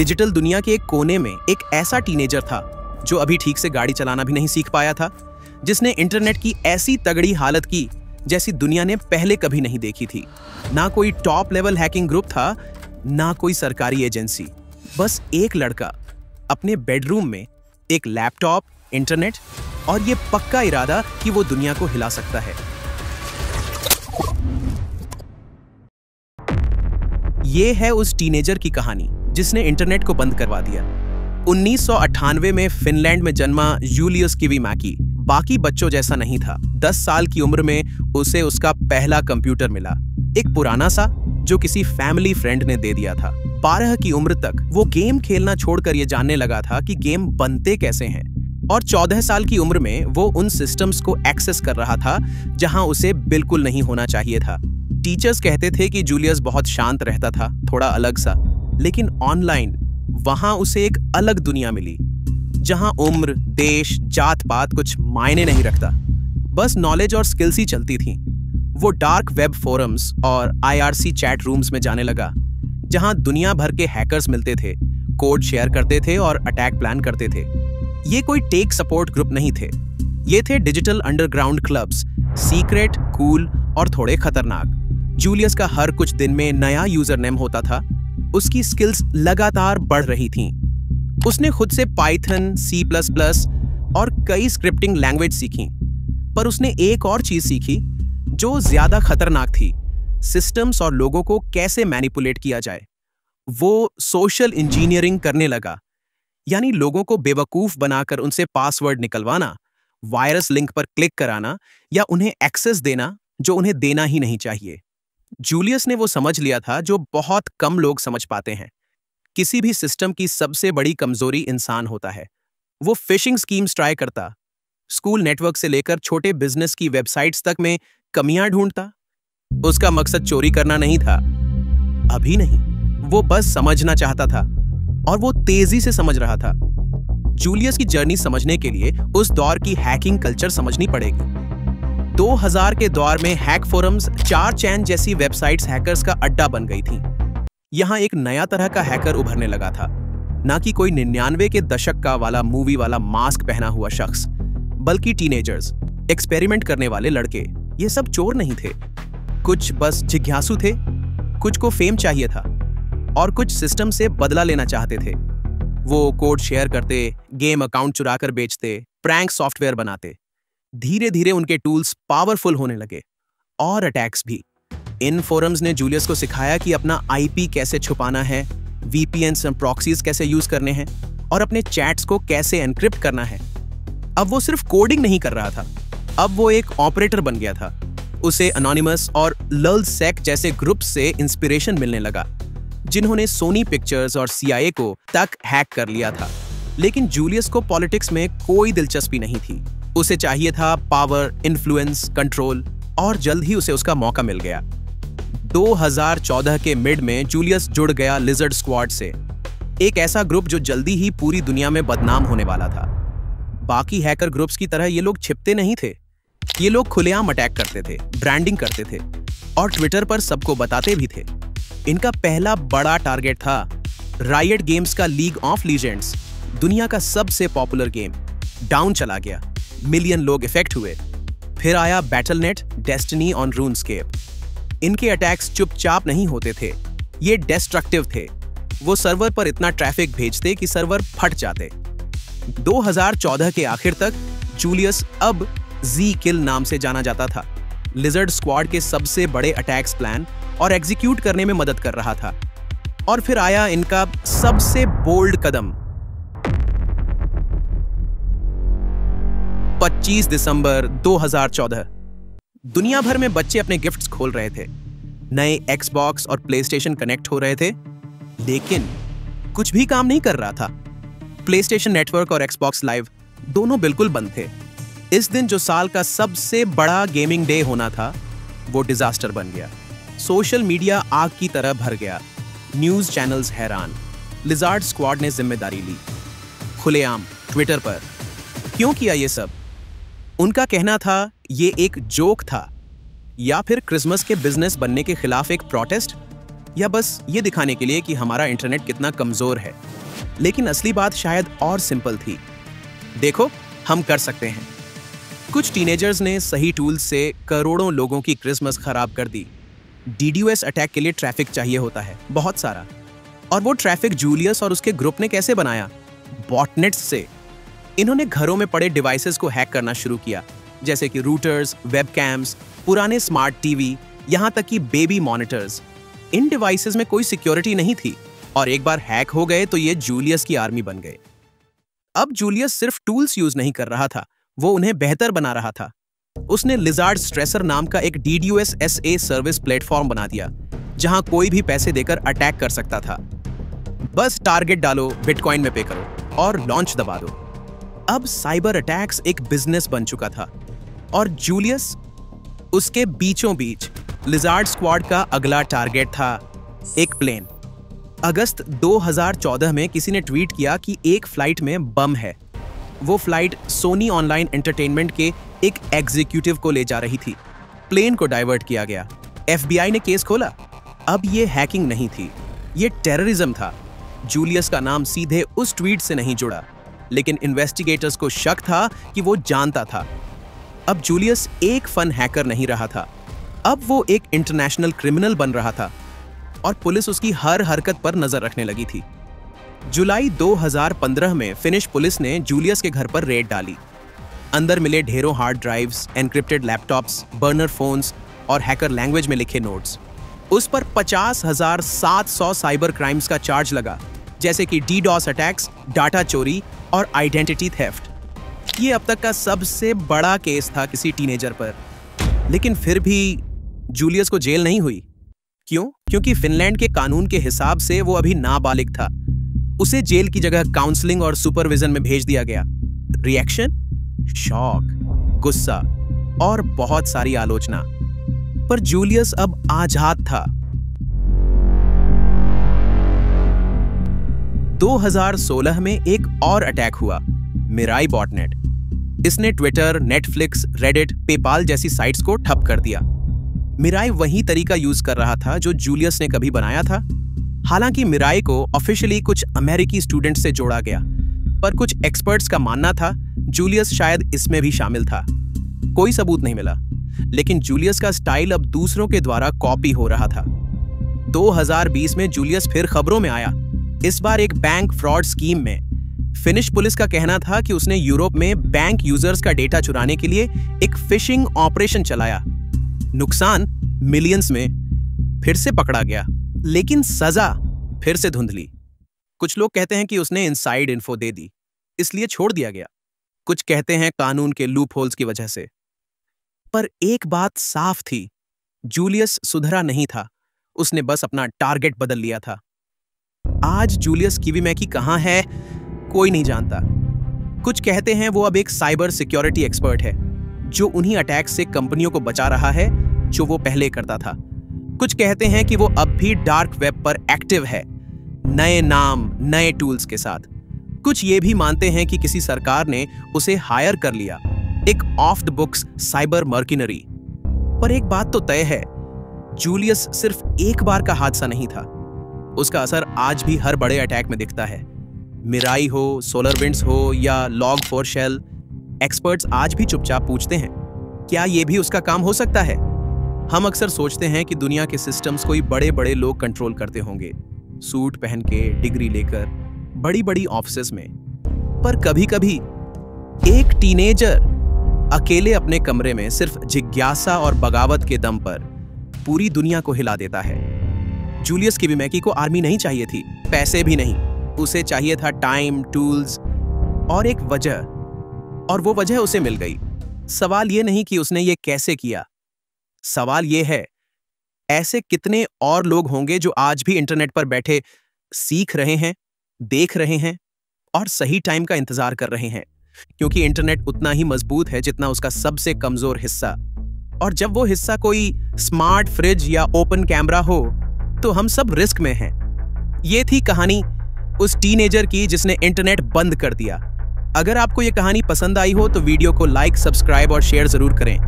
Digital दुनिया के एक कोने में एक ऐसा टीनेजर था जो अभी ठीक से गाड़ी चलाना भी नहीं सीख पाया था, जिसने इंटरनेट की ऐसी तगड़ी हालत की जैसी दुनिया ने पहले कभी नहीं देखी थी। ना कोई टॉप लेवल हैकिंग ग्रुप था, ना कोई सरकारी एजेंसी, बस एक लड़का अपने बेडरूम में एक लैपटॉप, इंटरनेट और ये पक्का इरादा कि वो दुनिया को हिला सकता है। ये है उस टीनेजर की कहानी जिसने इंटरनेट को बंद करवा दिया। 1998 में फिनलैंड में जन्मा जूलियस किवीमैकी बाकी बच्चों जैसा नहीं था। 10 साल की उम्र में उसे उसका पहला कंप्यूटर मिला, एक पुराना सा जो किसी फैमिली फ्रेंड ने दे दिया था। 12 की उम्र तक वो गेम खेलना छोड़कर ये जानने लगा था कि गेम बनते कैसे हैं, और 14 साल की उम्र में वो उन सिस्टम्स को एक्सेस कर रहा था जहां उसे बिल्कुल नहीं होना चाहिए था। टीचर्स कहते थे कि जूलियस बहुत शांत रहता था, थोड़ा अलग सा, लेकिन ऑनलाइन वहां उसे एक अलग दुनिया मिली जहां उम्र, देश, जात पात कुछ मायने नहीं रखता, बस नॉलेज और स्किल्स ही चलती थी। वो डार्क वेब फोरम्स और IRC चैट रूम्स में जाने लगा जहां दुनिया भर के हैकर्स मिलते थे, कोड शेयर करते थे और अटैक प्लान करते थे। ये कोई टेक सपोर्ट ग्रुप नहीं थे, ये थे digital underground clubs, secret, cool और थोड़े खतरनाक। जूलियस का हर कुछ दिन में नया यूजर नेम होता था, उसकी स्किल्स लगातार बढ़ रही थीं। उसने खुद से पाइथन, C++ और कई स्क्रिप्टिंग लैंग्वेज सीखी, पर उसने एक और चीज सीखी जो ज्यादा खतरनाक थी, सिस्टम्स और लोगों को कैसे मैनिपुलेट किया जाए। वो सोशल इंजीनियरिंग करने लगा, यानी लोगों को बेवकूफ बनाकर उनसे पासवर्ड निकलवाना, वायरस लिंक पर क्लिक कराना या उन्हें एक्सेस देना जो उन्हें देना ही नहीं चाहिए। जूलियस ने वो समझ लिया था जो बहुत कम लोग समझ पाते हैं। किसी भी सिस्टम की सबसे बड़ी कमजोरी इंसान होता है। वो फिशिंग स्कीम्स ट्राई करता, स्कूल नेटवर्क से लेकर छोटे बिजनेस की वेबसाइट्स तक में कमियां ढूंढता। उसका मकसद चोरी करना नहीं था, अभी नहीं, वो बस समझना चाहता था, और वो तेजी से समझ रहा था। जूलियस की जर्नी समझने के लिए उस दौर की हैकिंग कल्चर समझनी पड़ेगी। 2000 के दौर में हैक फोरम्स, 4chan जैसी वेबसाइट्स हैकर्स का अड्डा बन गई थीं। यहां एक नया तरह का हैकर उभरने लगा था, ना कि कोई 99 के दशक का वाला मूवी वाला मास्क पहना हुआ शख्स, बल्कि टीनेजर्स, एक्सपेरिमेंट करने वाले लड़के। ये सब चोर नहीं थे, कुछ बस जिज्ञासु थे, कुछ को फेम चाहिए था और कुछ सिस्टम से बदला लेना चाहते थे। वो कोड शेयर करते, गेम अकाउंट चुराकर बेचते, प्रैंक सॉफ्टवेयर बनाते। धीरे धीरे उनके टूल्स पावरफुल होने लगे, और अटैक्स भी। इन फोरम्स ने जूलियस को सिखाया कि अपना IP कैसे छुपाना है, VPNs और प्रॉक्सीज कैसे यूज करने हैं, और अपने चैट्स को कैसे एनक्रिप्ट करना है। अब वो सिर्फ कोडिंग नहीं कर रहा था, अब वो एक ऑपरेटर बन गया था। उसे अनोनिमस और LulzSec जैसे ग्रुप से इंस्पिरेशन मिलने लगा, जिन्होंने सोनी पिक्चर्स और CIA को तक हैक कर लिया था। लेकिन जूलियस को पॉलिटिक्स में कोई दिलचस्पी नहीं थी। उसे चाहिए था पावर, इन्फ्लुएंस, कंट्रोल, और जल्द ही उसे उसका मौका मिल गया। 2014 के मिड में जूलियस जुड़ गया लिजर्ड स्क्वाड से, एक ऐसा ग्रुप जो जल्दी ही पूरी दुनिया में बदनाम होने वाला था। बाकी हैकर ग्रुप्स की तरह ये लोग छिपते नहीं थे, ये लोग खुलेआम अटैक करते थे, ब्रांडिंग करते थे और ट्विटर पर सबको बताते भी थे। इनका पहला बड़ा टारगेट था रायट गेम्स का लीग ऑफ लीजेंड्स, दुनिया का सबसे पॉपुलर गेम। डाउन चला गया, मिलियन लोग इफेक्ट हुए। फिर आया बैटलनेट, डेस्टिनी ऑन रूनस्केप। इनके अटैक्स चुपचाप नहीं होते थे, ये डिस्ट्रक्टिव थे। वो सर्वर पर इतना ट्रैफिक भेजते कि सर्वर फट जाते। 2014 के आखिर तक जूलियस अब Z-Kill नाम से जाना जाता था। लिजर्ड स्क्वाड के सबसे बड़े अटैक्स प्लान और एग्जीक्यूट करने में मदद कर रहा था। और फिर आया इनका सबसे बोल्ड कदम। 25 दिसंबर 2014। दुनिया भर में बच्चे अपने गिफ्ट्स खोल रहे थे, नए Xbox और PlayStation कनेक्ट हो रहे थे, लेकिन कुछ भी काम नहीं कर रहा था। PlayStation नेटवर्क और Xbox लाइव दोनों बिल्कुल बंद थे। इस दिन जो साल का सबसे बड़ा गेमिंग डे होना था, वो डिजास्टर बन गया। सोशल मीडिया आग की तरह भर गया, न्यूज चैनल्स हैरान। लिजर्ड स्क्वाड ने जिम्मेदारी ली, खुलेआम ट्विटर पर। क्यों किया ये सब? उनका कहना था ये एक जोक था, या फिर क्रिसमस के बिजनेस बनने के खिलाफ एक प्रोटेस्ट। या बस ये दिखाने के लिए कि हमारा इंटरनेट कितना कमजोर है। लेकिन असली बात शायद और सिंपल थी। देखो, हम कर सकते हैं। कुछ टीनेजर्स ने सही टूल्स से करोड़ों लोगों की क्रिसमस खराब कर दी। DDoS अटैक के लिए ट्रैफिक चाहिए होता है, बहुत सारा। और वो ट्रैफिक जूलियस और उसके ग्रुप ने कैसे बनाया? बॉटनेट्स से। इन्होंने घरों में पड़े डिवाइसेस को हैक करना शुरू किया, जैसे कि रूटर्स, वेबकैम्स, पुराने स्मार्ट टीवी, यहाँ तक कि बेबी मॉनिटर्स। इन डिवाइसेस में कोई सिक्योरिटी नहीं थी और एक बार हैक हो गए तो ये जूलियस की आर्मी बन गए। अब जूलियस सिर्फ टूल्स यूज नहीं कर रहा था, वो उन्हें बेहतर बना रहा था। उसने लिजार्ड स्ट्रेसर नाम का एक DDoS SA सर्विस प्लेटफॉर्म बना दिया, जहां कोई भी पैसे देकर अटैक कर सकता था। बस टारगेट डालो, बिटकॉइन में पे करो और लॉन्च दबा दो। अब साइबर अटैक्स एक बिजनेस बन चुका था और जूलियस उसके बीचों बीच। लिजार्ड स्क्वाड का अगला टारगेट था एक प्लेन। अगस्त 2014 में किसी ने ट्वीट किया कि एक फ्लाइट में बम है। वो फ्लाइट सोनी ऑनलाइन एंटरटेनमेंट के एक एग्जीक्यूटिव को ले जा रही थी। प्लेन को डाइवर्ट किया गया। FBI ने केस खोला। अब ये हैकिंग नहीं थी, ये टेररिज्म था। जूलियस का नाम सीधे उस ट्वीट से नहीं जुड़ा, लेकिन इन्वेस्टिगेटर्स को शक था कि वो जानता था। अब जूलियस एक फन हैकर नहीं रहा था, अब वो एक इंटरनेशनल क्रिमिनल बन रहा था और पुलिस उसकी हर हरकत पर नजर रखने लगी थी। जुलाई 2015 में फिनिश पुलिस ने जूलियस के घर पर रेड डाली। अंदर मिले ढेरों hard drives, encrypted laptops, burner phones और हैकर लैंग्वेज में लिखे नोट्स। उस पर 50,700 साइबर क्राइम्स का चार्ज लगा, जैसे कि DDoS अटैक्स, डाटा चोरी और आइडेंटिटी थेफ्ट। ये अब तक का सबसे बड़ा केस था किसी टीनेजर पर। लेकिन फिर भी जूलियस को जेल नहीं हुई। क्यों? क्योंकि फिनलैंड के कानून के हिसाब से वो अभी नाबालिग था। उसे जेल की जगह काउंसलिंग और सुपरविजन में भेज दिया गया। रिएक्शन? शॉक, गुस्सा और बहुत सारी आलोचना। पर जूलियस अब आजाद था। 2016 में एक और अटैक हुआ, मिराई बॉटनेट। इसने ट्विटर, नेटफ्लिक्स, रेडिट, पेपाल जैसी साइट्स को ठप कर दिया। मिराई वही तरीका यूज कर रहा था जो जूलियस ने कभी बनाया था। हालांकि मिराई को ऑफिशियली कुछ अमेरिकी स्टूडेंट से जोड़ा गया, पर कुछ एक्सपर्ट्स का मानना था जूलियस शायद इसमें भी शामिल था। कोई सबूत नहीं मिला, लेकिन जूलियस का स्टाइल अब दूसरों के द्वारा कॉपी हो रहा था। 2020 में जूलियस फिर खबरों में आया, इस बार एक बैंक फ्रॉड स्कीम में। फिनिश पुलिस का कहना था कि उसने यूरोप में बैंक यूजर्स का डेटा चुराने के लिए एक फिशिंग ऑपरेशन चलाया। नुकसान मिलियंस में। फिर से पकड़ा गया, लेकिन सजा फिर से धुंधली। कुछ लोग कहते हैं कि उसने इनसाइड इन्फो दे दी, इसलिए छोड़ दिया गया। कुछ कहते हैं कानून के लूप होल्स की वजह से। पर एक बात साफ थी, जूलियस सुधरा नहीं था, उसने बस अपना टारगेट बदल लिया था। आज जूलियस किवीमैकी कहां है, कोई नहीं जानता। कुछ कहते हैं वो अब एक साइबर सिक्योरिटी एक्सपर्ट है, जो उन्हीं अटैक्स से कंपनियों को बचा रहा है जो वो पहले करता था। कुछ कहते हैं कि वो अब भी डार्क वेब पर एक्टिव है, नए नाम, नए टूल्स के साथ। कुछ ये भी मानते हैं कि किसी सरकार ने उसे हायर कर लिया, एक ऑफ द बुक्स साइबर मर्किनरी। पर एक बात तो तय है, जूलियस सिर्फ एक बार का हादसा नहीं था। उसका असर आज भी हर बड़े अटैक में दिखता है। मिराई हो, सोलरविंड्स हो या Log4Shell, एक्सपर्ट्स आज भी चुपचाप पूछते हैं, क्या ये भी उसका काम हो सकता है? हम अक्सर सोचते हैं कि दुनिया के सिस्टम्स कोई बड़े बड़े लोग कंट्रोल करते होंगे, सूट पहन के, डिग्री लेकर, बड़ी बड़ी ऑफिसेस में। पर कभी कभी एक टीनेजर अकेले अपने कमरे में सिर्फ जिज्ञासा और बगावत के दम पर पूरी दुनिया को हिला देता है। जूलियस किवीमैकी को आर्मी नहीं चाहिए थी, पैसे भी नहीं। उसे चाहिए था टाइम, टूल्स और एक वजह, और वो वजह उसे मिल गई। सवाल ये नहीं कि उसने ये कैसे किया, सवाल ये है ऐसे कितने और लोग होंगे जो आज भी इंटरनेट पर बैठे सीख रहे हैं, देख रहे हैं और सही टाइम का इंतजार कर रहे हैं। क्योंकि इंटरनेट उतना ही मजबूत है जितना उसका सबसे कमजोर हिस्सा, और जब वो हिस्सा कोई स्मार्ट फ्रिज या ओपन कैमरा हो तो हम सब रिस्क में हैं। ये थी कहानी उस टीनेजर की जिसने इंटरनेट बंद कर दिया। अगर आपको ये कहानी पसंद आई हो तो वीडियो को लाइक, सब्सक्राइब और शेयर जरूर करें।